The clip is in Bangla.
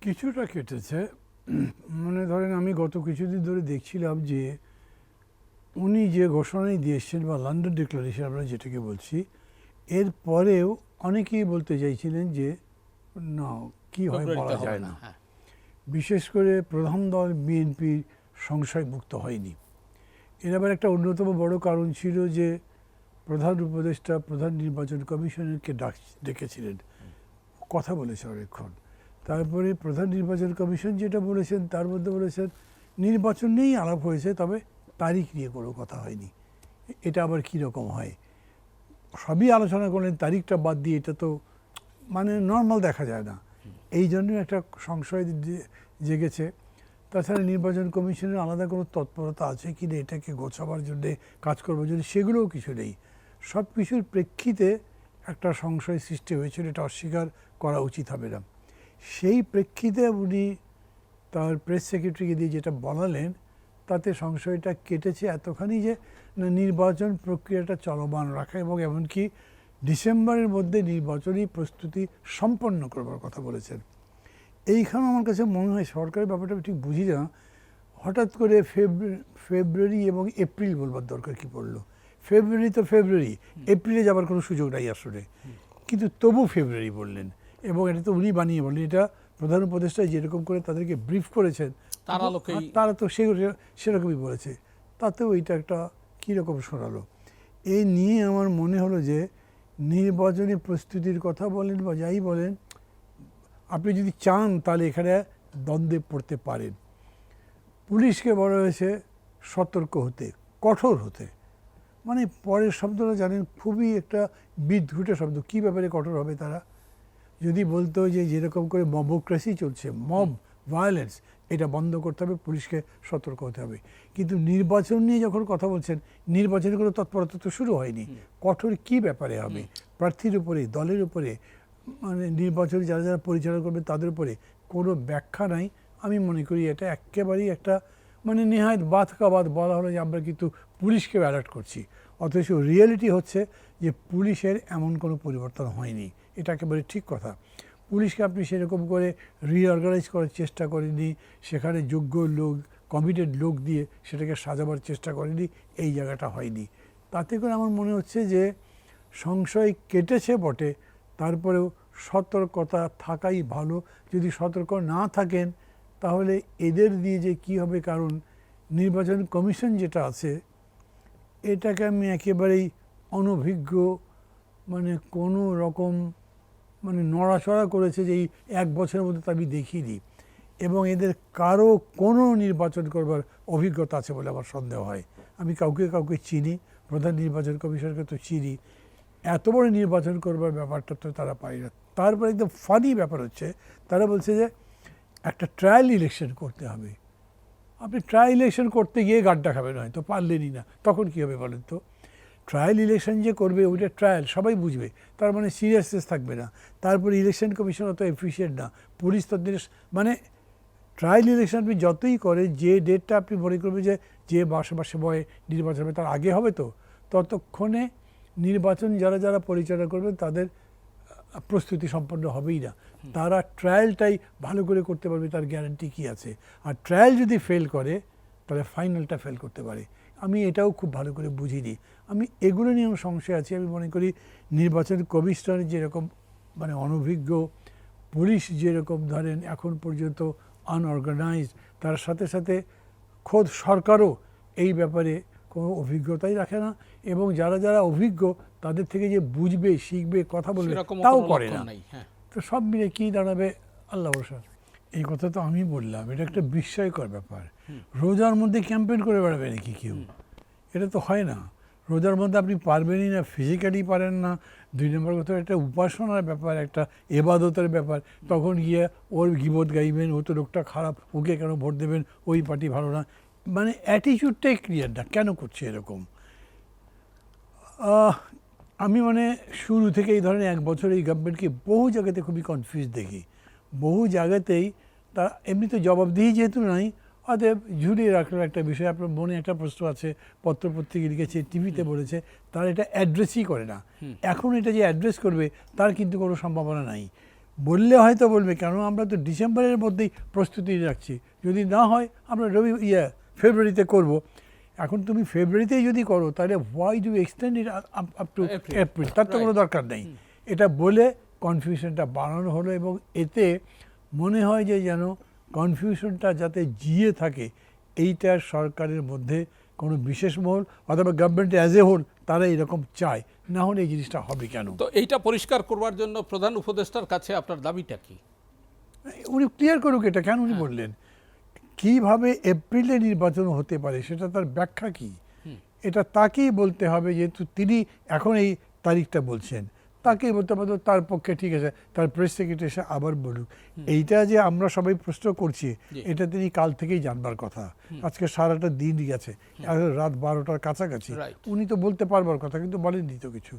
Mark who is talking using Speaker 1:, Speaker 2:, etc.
Speaker 1: কিছুটা কেটেছে। মানে ধরেন আমি গত কিছুদিন ধরে দেখছিলাম যে উনি যে ঘোষণাই দিয়ে এসছেন বা লন্ডন ডিক্লারেশন আমরা যেটাকে বলছি, এর পরেও অনেকেই বলতে চাইছিলেন যে না, কি হয় বলা যায় না। বিশেষ করে প্রধান দল বিএনপি সংশয়মুক্ত হয়নি। এর আবার একটা অন্যতম বড় কারণ ছিল যে প্রধান উপদেষ্টা প্রধান নির্বাচন কমিশনারকে ডেকেছিলেন, কথা বলেছে অনেকক্ষণ। তারপরে প্রধান নির্বাচন কমিশন যেটা বলেছেন তার মধ্যে বলেছেন নির্বাচন নিয়েই আলাপ হয়েছে, তবে তারিখ নিয়ে কোনো কথা হয়নি। এটা আবার কীরকম হয়? সবই আলোচনা করলেন, তারিখটা বাদ দিয়ে, এটা তো মানে নর্মাল দেখা যায় না। এই জন্যই একটা সংশয় জেগেছে। তাছাড়া নির্বাচন কমিশনের আলাদা কোনো তৎপরতা আছে কি না এটাকে গোছাবার জন্যে, কাজ করবার জন্য, সেগুলোও কিছু নেই। সব কিছুর প্রেক্ষিতে একটা সংশয় সৃষ্টি হয়েছিল, এটা অস্বীকার করা উচিত হবে না। সেই প্রেক্ষিতে উনি তার প্রেস সেক্রেটারিকে দিয়ে যেটা বলালেন, তাতে সংশয়টা কেটেছে এতখানি যে নির্বাচন প্রক্রিয়াটা চলমান রাখা এবং এমনকি ডিসেম্বরের মধ্যে নির্বাচনী প্রস্তুতি সম্পন্ন করবার কথা বলেছেন। এইখানে আমার কাছে মনে হয় সরকারের ব্যাপারটা ঠিক বুঝি না, হঠাৎ করে ফেব্রুয়ারি এবং এপ্রিল বলবার দরকার কি পড়লো? ফেব্রুয়ারি তো ফেব্রুয়ারি, এপ্রিলে যাবার কোনো সুযোগ নাই আসলে, কিন্তু তবু ফেব্রুয়ারি বললেন। এবং এটা তো উনি বানিয়ে বললেন, এটা প্রধান উপদেষ্টা যেরকম করে তাদেরকে ব্রিফ করেছেন তারা তো সেরকমই বলেছে, তাতেও এইটা একটা কীরকম শোনালো। এই নিয়ে আমার মনে হলো যে নির্বাচনী প্রস্তুতির কথা বলেন বা যাই বলেন, আপনি যদি চান তাহলে এখানে দ্বন্দ্বে পড়তে পারেন। পুলিশকে বলা হয়েছে সতর্ক হতে, কঠোর হতে। মানে পরের শব্দটা জানেন, খুবই একটা বিদঘুটে শব্দ। কী ব্যাপারে কঠোর হবে তারা? যদি বলতো যে যেরকম করে মবক্রেসি চলছে, মব ভায়োলেন্স, এটা বন্ধ করতে হবে, পুলিশকে সতর্ক হতে হবে। কিন্তু নির্বাচন নিয়ে যখন কথা বলছেন, নির্বাচনের কোনো তৎপরতা তো শুরু হয়নি। কঠোর কি ব্যাপারে হবে? প্রার্থীর উপরে, দলের উপরে, মানে নির্বাচন যারা যারা পরিচালনা করবে তাদের উপরে কোনো ব্যাখ্যা নাই। আমি মনে করি এটা একেবারেই একটা মানে নেহায়ত বাদ কাবাদ বলা হলো যে আমরা কিন্তু পুলিশকে অ্যালার্ট করছি, অথচ রিয়েলিটি হচ্ছে যে পুলিশের এমন কোনো পরিবর্তন হয়নি। এটা একেবারে ঠিক কথা। পুলিশকে আপনি সেরকম করে রিঅর্গানাইজ করার চেষ্টা করেনি, সেখানে যোগ্য লোক, কমিটেড লোক দিয়ে সেটাকে সাজাবার চেষ্টা করেনি, এই জায়গাটা হয়নি। তাতে করে আমার মনে হচ্ছে যে সংশয় কেটেছে বটে, তারপরেও সতর্কতা থাকাই ভালো। যদি সতর্ক না থাকেন তাহলে এদের দিয়ে যে কি হবে, কারণ নির্বাচন কমিশন যেটা আছে এটাকে আমি একেবারেই অনভিজ্ঞ, মানে কোনো রকম মানে নড়াচড়া করেছে যে এই এক বছরের মধ্যে তা আমি দেখিনি। এবং এদের কারো কোনো নির্বাচন করবার অভিজ্ঞতা আছে বলে আমার সন্দেহ হয়। আমি কাউকে কাউকে চিনি, প্রধান নির্বাচন কমিশনকে তো চিনি, এত বড় নির্বাচন করবার ব্যাপারটা তো তারা পায় না। তারপর একদম ফানি ব্যাপার হচ্ছে, তারা বলছে যে একটা ট্রায়াল ইলেকশন করতে হবে। আপনি ট্রায়াল ইলেকশন করতে গিয়ে গাড্ডা খাবেন, হয়তো পারলেনই না, তখন কী হবে বলেন তো? ট্রায়াল ইলেকশন যে করবে ওইটা ট্রায়াল, সবাই বুঝবে, তার মানে সিরিয়াসনেস থাকবে না। তারপরে ইলেকশন কমিশন অত এফিসিয়েন্ট না, পুলিশ তো মানে ট্রায়াল ইলেকশন আপনি যতই করে, যে ডেটটা আপনি মনে করবেন যে মাসে বয়ে নির্বাচন হবে তার আগে হবে, তো ততক্ষণে নির্বাচন যারা যারা পরিচালনা করবেন তাদের প্রস্তুতি সম্পন্ন হবেই না। তারা ট্রায়ালটাই ভালো করে করতে পারবে, তার গ্যারান্টি কি আছে? আর ট্রায়াল যদি ফেল করে তাহলে ফাইনালটা ফেল করতে পারে। আমি এটাও খুব ভালো করে বুঝিনি। আমি এগুলো নিয়েও সংশয় আছি। আমি মনে করি নির্বাচন কমিশনার যেরকম মানে অনভিজ্ঞ, পুলিশ যেরকম ধরেন এখন পর্যন্ত আনঅর্গানাইজড, তার সাথে সাথে খোদ সরকারও এই ব্যাপারে কোনো অভিজ্ঞতাই রাখে না, এবং যারা যারা অভিজ্ঞ তাদের থেকে যে বুঝবে, শিখবে, কথা বলবে তাও করে না। তো সব মিলে কী দাঁড়াবে আল্লাহ ভরসা। এই কথা তো আমি বললাম, এটা একটা বিস্ময়কর ব্যাপার। রোজার মধ্যে ক্যাম্পেইন করে বেড়াবে নাকি কেউ? এটা তো হয় না। রোজার মধ্যে আপনি পারবেনই না, ফিজিক্যালি পারেন না। দুই নম্বর কথা, একটা উপাসনার ব্যাপার, একটা এবাদতের ব্যাপার। তখন গিয়ে ওর গীবত গাইবেন, ও তো লোকটা খারাপ, ওকে কেন ভোট দেবেন, ওই পার্টি ভালো না, মানে অ্যাটিটিউডটাই ক্লিয়ার না, কেন করছে এরকম? আমি মানে শুরু থেকে এই ধরনের এক বছর এই গভর্নমেন্টকে বহু জায়গাতে খুবই কনফিউজ দেখি। বহু জায়গাতেই তা এমনিতে জবাবদিহি যেহেতু নাই, অতএব ঝুলিয়ে রাখলাম একটা বিষয়। আপনার মনে একটা প্রশ্ন আছে, পত্রপত্রিকা লিখেছে, টিভিতে বলেছে, তারা এটা অ্যাড্রেসই করে না। এখন এটা যে অ্যাড্রেস করবে তার কিন্তু কোনো সম্ভাবনা নাই। বললে হয়তো বলবে, কেন আমরা তো ডিসেম্বরের মধ্যেই প্রস্তুতি রাখছি, যদি না হয় আমরা ফেব্রুয়ারিতে করব। এখন তুমি ফেব্রুয়ারিতেই যদি করো, তাহলে why do extend it up to April? তার তো কোনো দরকার নেই। এটা বলে কনফিউশনটা বাড়ানো হলো, এবং এতে মনে হয় যে যেন কনফিউশনটা যাতে জিয়ে থাকে, এইটার সরকারের মধ্যে কোনো বিশেষ মহল অথবা গভর্নমেন্ট অ্যাজ এ হোল তারা এরকম চায়, না হলে এই জিনিসটা হবে কেন?
Speaker 2: তো এইটা পরিষ্কার করবার জন্য প্রধান উপদেষ্টার কাছে আপনার দাবিটা কি?
Speaker 1: উনি ক্লিয়ার করুক এটা, কেন উনি বললেন কিভাবে এপ্রিলে নির্বাচন হতে পারে, সেটা তার ব্যাখ্যা কি, এটা তাকেই বলতে হবে। যেহেতু তিনি এখন এই তারিখটা বলছেন, তাকেই বলতে হবে, তার পক্ষে ঠিক আছে, তার প্রেস সেক্রেটারি এসে আবার বলুক। এইটা যে আমরা সবাই প্রশ্ন করছি, এটা তিনি কাল থেকেই জানবার কথা। আজকে সারাটা দিন গেছে, রাত 12টার কাছাকাছি, উনি তো বলতে পারবার কথা, কিন্তু বলেননি তো কিছু।